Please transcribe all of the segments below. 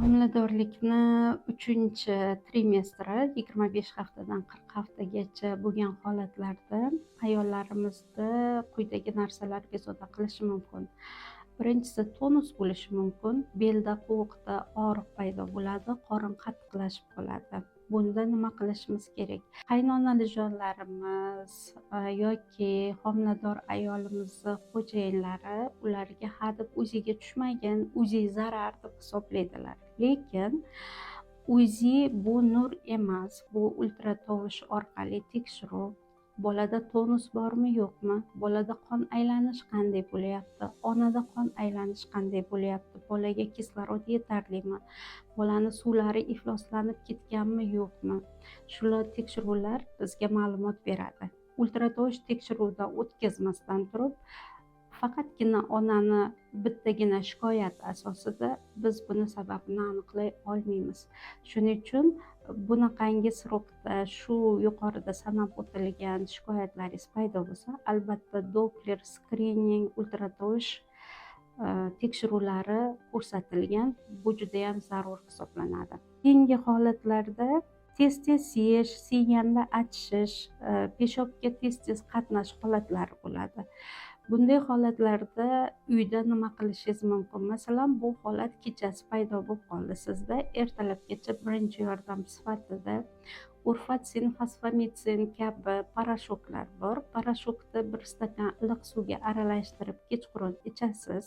Homiladorlikni 3-chi trimestri 25 haftadan 40 haftagacha bo'lgan holatlarda ayollarimizda quyidagi narsalar bezovta qilishi mumkin. Birinchisi, tonus bo'lishi mumkin. Belda, qo'lda og'riq paydo bo'ladi, qorin qattiqlashib qoladi. Bunda nima qilishimiz kerak? Qaynonalijonlarimiz yoki homilador ayolimizni xo'jayinlari ularga hadeb o'ziga tushmagan, o'zi zarar deb hisoblaydilar. Lekin o'zi bu nur emas, bu ultratovush orqali tekshiruv. Bolada tonus bormi yo'qmi? Bolada qon aylanishi qanday bo'lyapti? Onada qon aylanishi qanday bo'lyapti? Bolaga kislorod yetarlimi? Bolani suvlari ifloslanib ketganmi yo'qmi? Shular tekshiruvlar bizga ma'lumot beradi. Ultratovush tekshiruvdan o'tkazmasdan turib, faqatgina onani bittagina shikoyat asosida biz buni sababini aniqlay olmaymiz. Shuning uchun bunaqangi srokda shu yuqorida sanab o'tilgan shikoyatlaringiz paydo bo'lsa, albatta Doppler skrining, ultratovush tekshiruvlari ko'rsatilgan. Bu juda ham zarur hisoblanadi. Keyingi holatlarda tez-tez yeyish, siyganda achishish, peshobga tez-tez qatnash holatlari bo'ladi. Bunday holatlarda uyda nima qilishingiz mumkin? Masalan, bu holat kechasi paydo bo'lib qoldi sizda. Ertalabgacha birinchi yordam sifatida urfatsin, fosfamitsin kabi parashoklar bor. Parashokni bir stakan iliq suvga aralashtirib kechqurun ichasiz.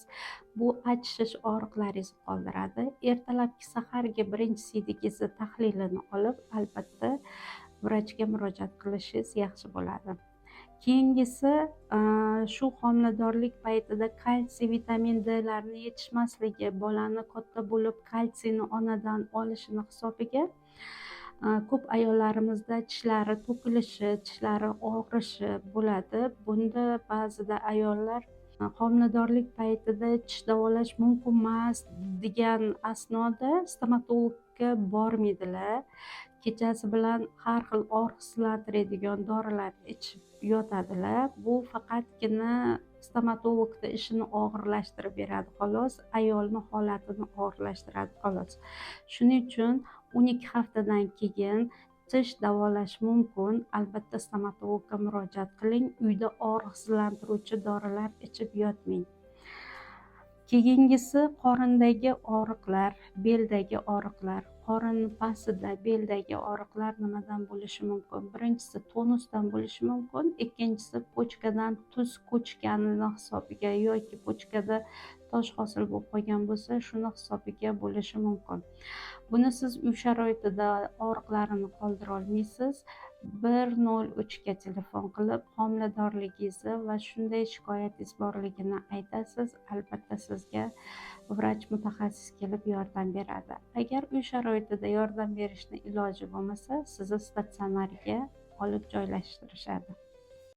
Bu achishish, og'riqlaringizni qoldiradi. Ertalabki saharga birinchi siydigingizni tahlilini olib, albatta vrachga murojaat qilishingiz yaxshi bo'ladi. Keyingisi, shu homiladorlik paytida kalsiy, vitamin D larni yetishmasligi, bolani katta bo'lib kalsiyni onadan olishini hisobiga ko'p ayollarimizda tishlari to'kilishi, tishlari og'rishi bo'ladi. Bunda ba'zida ayollar homiladorlik paytida tish davolash mumkin emas degan asnoda stomatologga bormaydilar. Kechasi bilan har xil og'riqsizlantiradigan dorilar ichib yotadilar. Bu faqatgina stomatologni ishini og'irlashtirib beradi xolos, ayolni holatini og'irlashtiradi xolos. Shuning uchun 12 haftadan keyin tish davolash mumkin. Albatta stomatologga murojaat qiling. Uyda og'riqsizlantiruvchi dorilar ichib yotmang. Keyingisi qorindagi og'riqlar, beldagi og'riqlar. Qorin pastida beldagi og'riqlar nimadan bo'lishi mumkin? Birinchisi tonusdan bo'lishi mumkin, ikkinchisi pochkadan tuz ko'chganini hisobiga yoki pochkada tosh hosil bo'lib qolgan bo'lsa, shuni hisobiga bo'lishi mumkin. Buni siz uy sharoitida og'riqlarini qoldira olmaysiz. 103 ga telefon qilib homiladorligingizni va shunday shikoyatingiz borligini aytasiz. Albatta sizga vrach mutaxassis kelib yordam beradi. Agar uy sharoitida yordam berishni iloji bo'lmasa, sizni statsionarga olib joylashtirishadi.